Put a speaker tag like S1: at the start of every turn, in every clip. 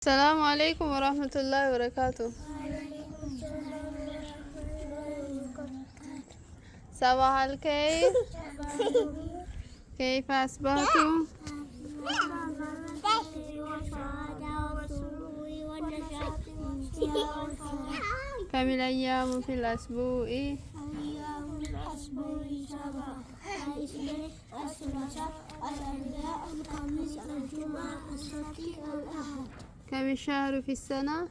S1: السلام عليكم ورحمة الله وبركاته. صباح الخير. كيف أصبحتم؟ كم الأيام في الأسبوع؟
S2: الاثنين الثلاثاء الأربعاء الخميس الجمعة السبت الأحد.
S1: كم الشهر في السنة؟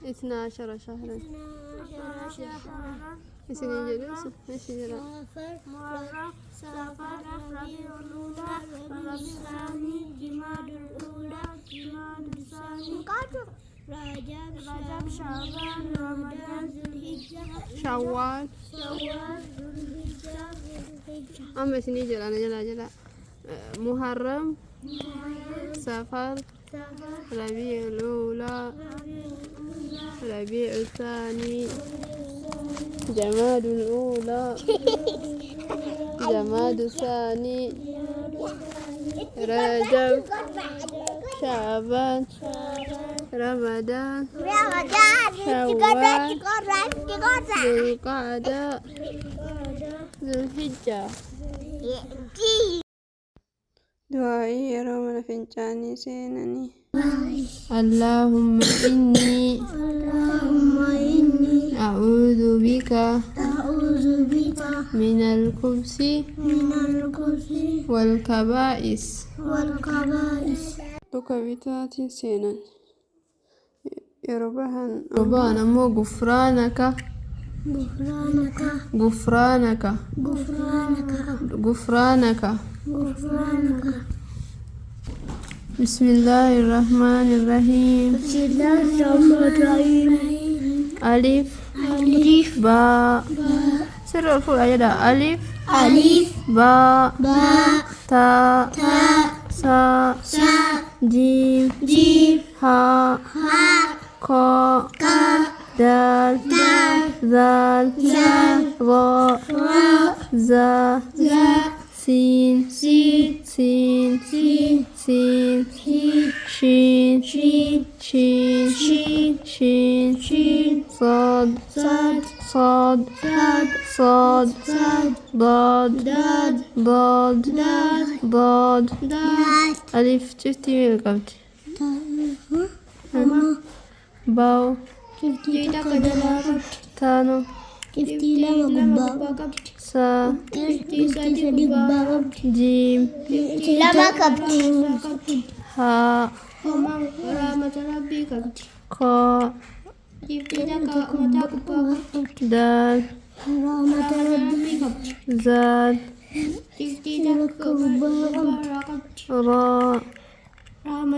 S1: 12 شهرا.
S2: 12 شهرا.
S1: اسمي جلوس ماشي جرا.
S2: محرم صفر ربيع الأولى ربيع الثاني جماد الأولى جماد الثاني رجب شعبان رمضان ذو الحجة
S1: شوال.
S2: ذو الحجة
S1: أما سني جرا أنا جرا محرم صفر ربيع الأولى ربيع الثاني جماد الأولى جماد الثاني رجب شعبان رمضان شوال ذو القعدة ذو الحجة. دعائي يروم فنجاني سينني. اللهم إني أعوذ بك من الخبث والخبائث بكبتاتي سينا يربانا مو غفرانك بسم الله الرحمن الرحيم. ألف باء سر الفول أجدا ألف باء تاء سا جيم ها كا دال ذال را زا سين شين صاد ضاد ألف شفتي من قبل باو تانو سا جيم ها كا دال زال را زا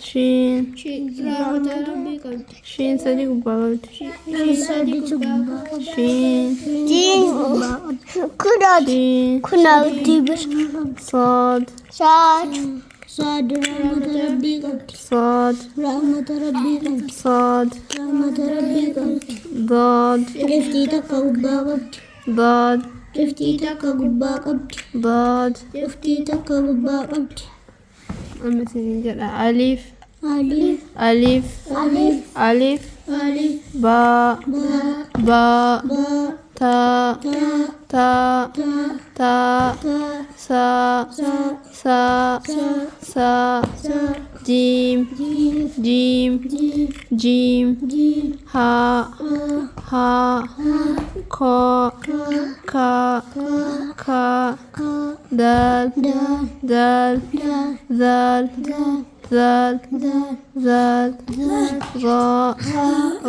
S1: سين شين صديق بابد شين صاد ضاد أما سنجر ألف باء تاء سا جيم ها كا دال ذال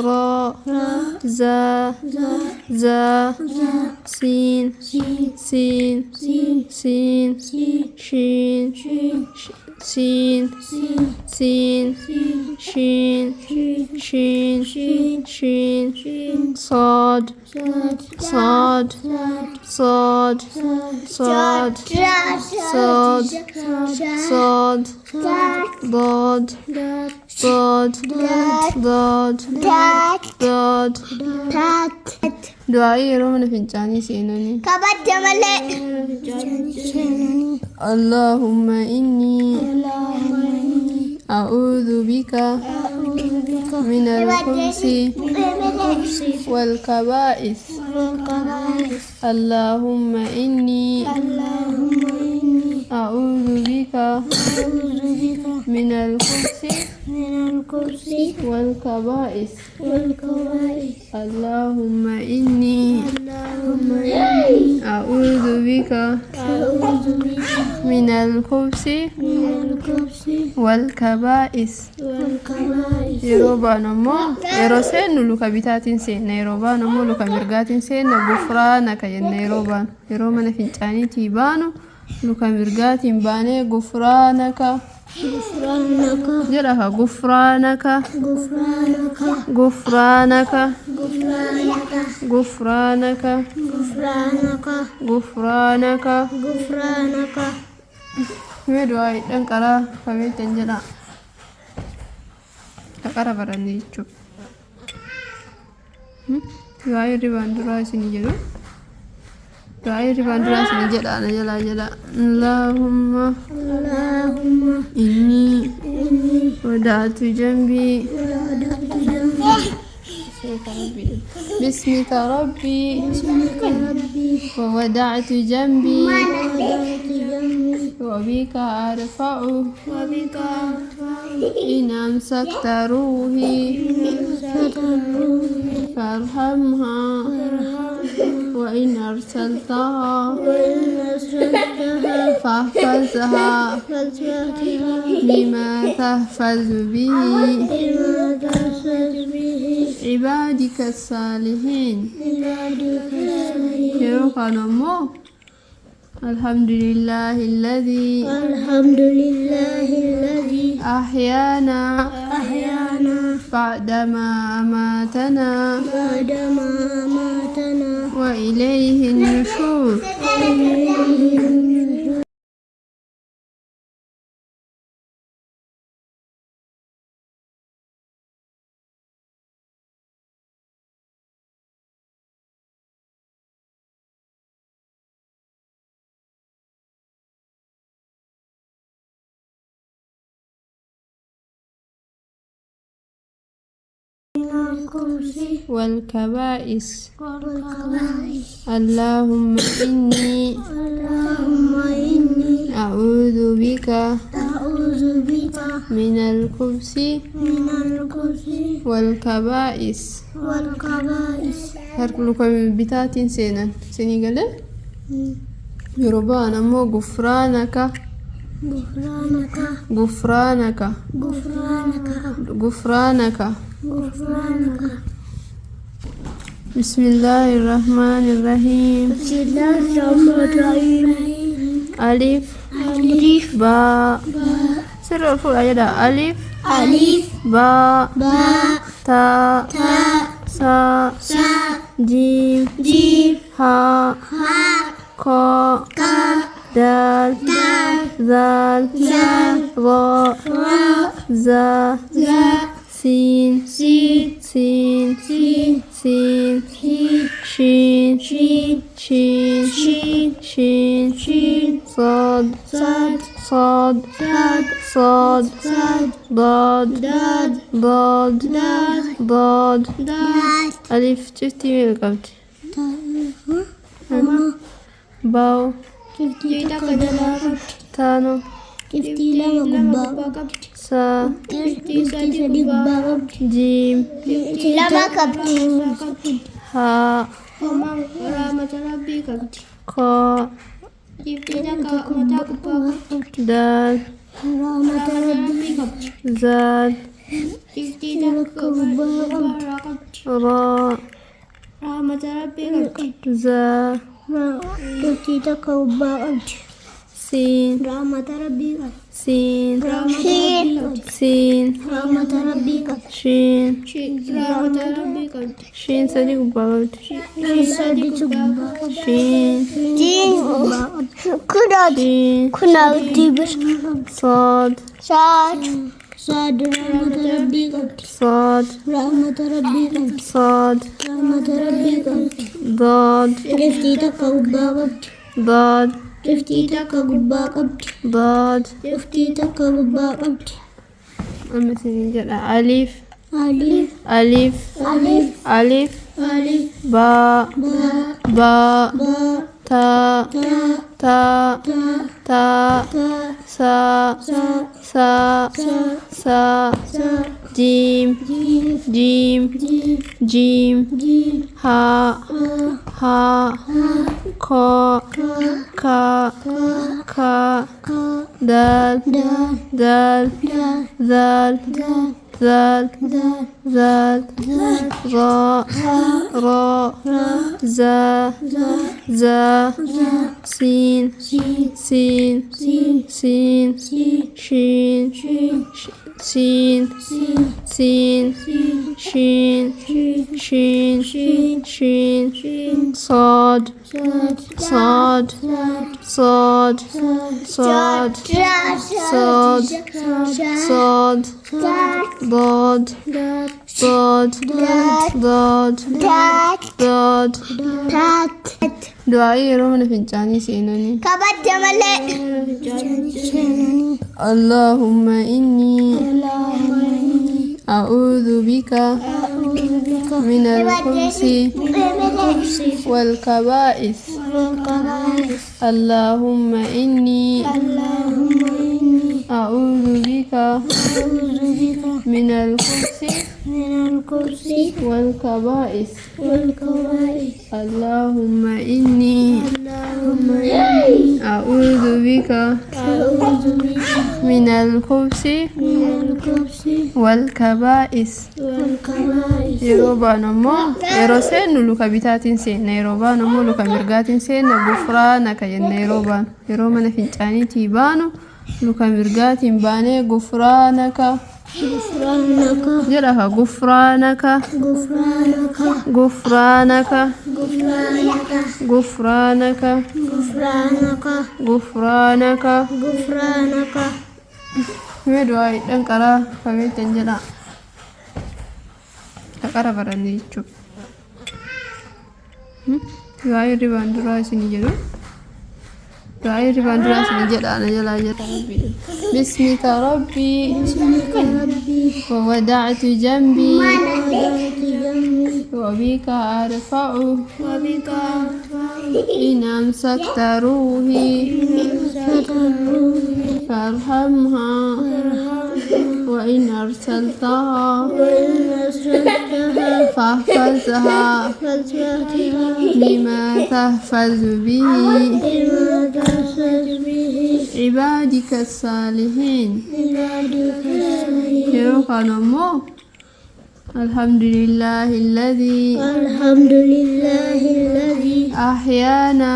S1: را زا سين شين سين سين شين شين شين صاد صاد صاد صاد صاد صاد ضاد ضاد ضاد ضاد دعائي يروحون فنجاني سينوني
S2: كبت ملئ
S1: اللهم إني أعوذ بك من الخبث والكبائث اللهم إني أعوذ بك من الخبث والكبائث اللهم إني أعوذ بك من الخبث والكبائث يروبا نمو يروسين لوكا بيتاتين سين يروبا نمو لوكا مرغاتين سين غفرانك ين يروبا يرومنا فينچاني تيبانو لوكا مرغاتين باني غفرانك جرها غفرانك غفرانك غفرانك غفرانك غفرانك مدوي دنقرا فمي تنجنا تقرا براني چو دعاء رباندرا سنجلو دعاء رباندرا سنجلا نجلا جلا اللهم إني ودعت جنبي باسمك ربي وودعت جنبي وبك أرفع إن أمسكت روحي فارحمها وإن أرسلتها فاحفظها بما تحفظ به عبادك الصالحين يروقا نمو الحمد لله الذي أحيانا بعدما أماتنا وإليه النشور والكبائس اللهم إني أعوذ بك من الخبث والكبائس هركلكم بتات سينا سنغال يربانا مو غفرانك غفرانك غفرانك بسم الله الرحمن الرحيم ألف باء سر الفول أجدا ألف باء تاء سا جيم ها كا دال ذال را زا سين شين صاد ضاد ألف شفتي من قبل باو تانو سا جيم ها كا دال زال را زا سين سين
S2: شين
S1: سين
S2: رحمة ربك
S1: شين
S2: رحمة ربك
S1: شين صديق بابد
S2: صديق
S1: شين
S2: جين كناد
S1: شين
S2: كناد تبر
S1: صاد
S2: صاد صاد رحمة ربك
S1: صاد
S2: رحمة ربك
S1: صاد
S2: رحمة ربك
S1: ضاد
S2: رفتيتك قبا
S1: ضاد
S2: رفتيتك قبا قبت
S1: ضاد
S2: رفتيتك قبا قبت
S1: أما سنجل ألف
S2: ألف
S1: ألف
S2: ألف
S1: ألف
S2: ألف
S1: باء
S2: باء
S1: باء
S2: باء
S1: تاء
S2: تاء
S1: تاء
S2: تاء
S1: تاء
S2: تاء
S1: ساء
S2: ساء
S1: ساء
S2: ساء
S1: ساء
S2: ساء
S1: جيم
S2: جيم
S1: جيم
S2: جيم
S1: جيم
S2: جيم
S1: هاء
S2: ها
S1: هاء
S2: ها
S1: كا
S2: كا
S1: كا
S2: كا
S1: كا
S2: كا
S1: دال
S2: دال
S1: دال
S2: دال
S1: ذال
S2: دال
S1: ذال
S2: دال
S1: ذال
S2: دال
S1: راء
S2: را
S1: راء
S2: را
S1: زا
S2: زا
S1: زا
S2: زا
S1: سين
S2: سين
S1: سين
S2: سين
S1: سين
S2: سين
S1: شين
S2: شين
S1: سين
S2: سين
S1: سين
S2: سين
S1: شين
S2: شين
S1: شين
S2: شين
S1: شين
S2: شين
S1: صاد
S2: صاد
S1: صاد
S2: صاد
S1: صاد صاد صاد ضاد
S2: دات
S1: ضاد ضاد
S2: دات
S1: ضاد
S2: دات
S1: دعائي يرومنا فنجاني سينوني
S2: كبت جملة
S1: اللهم إني
S2: اللهم إني
S1: أعوذ بك
S2: أعوذ بك
S1: من الخبث والكبائث
S2: والقبائث
S1: اللهم إني
S2: اللهم إني
S1: أعوذ بك
S2: أعوذ بك
S1: من الخبث
S2: من الكرسي
S1: والكبائث
S2: والقبائث
S1: اللهم إني
S2: اللهم إني
S1: أعوذ بك
S2: أعوذ بك
S1: من الخبث
S2: من الكرسي
S1: والكبائث
S2: والقبائث
S1: yeroo baanu ammoo yeroo seennu luka bitaatiin seenna yeroo baanu ammoo luka mirgaatiin seenna gufraanaka jenna yeroo baanu yeroo mana fincaaniitii baanu luka mirgaatiin baanee gufraanaka
S2: غفرانك
S1: jedhaka gufraanaka
S2: غفرانك
S1: gufraanaka
S2: غفرانك
S1: gufraanaka
S2: غفرانك
S1: gufraanaka
S2: غفرانك
S1: mee du'aa hidhan qaraa kameettan jedha qara baranne jechuudha du'aa hirribaan duraa isinii jedhu du'aa hirribaan duraa isinii jedha ana jalaa jedha بسمك ربي
S2: بسمك ربي
S1: ووضعت جنبي
S2: وضعت جنبي
S1: وبك أرفع
S2: وبك أرفع
S1: إن أمسكت روحي
S2: ستروي
S1: فارحمها وإن أرسلتها
S2: وإن أسرتها
S1: فاحفظها
S2: فاسرتها
S1: بما تحفظ به
S2: بما تحفظ به
S1: عبادك الصالحين
S2: عبادك الصالحين
S1: يروقنا مو الحمد لله الذي
S2: الحمد لله الذي
S1: أحيانا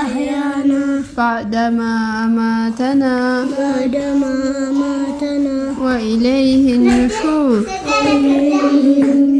S2: أحيانا
S1: بعدما أماتنا
S2: بعدما أماتنا
S1: وإليه النشور
S2: وإليه النشور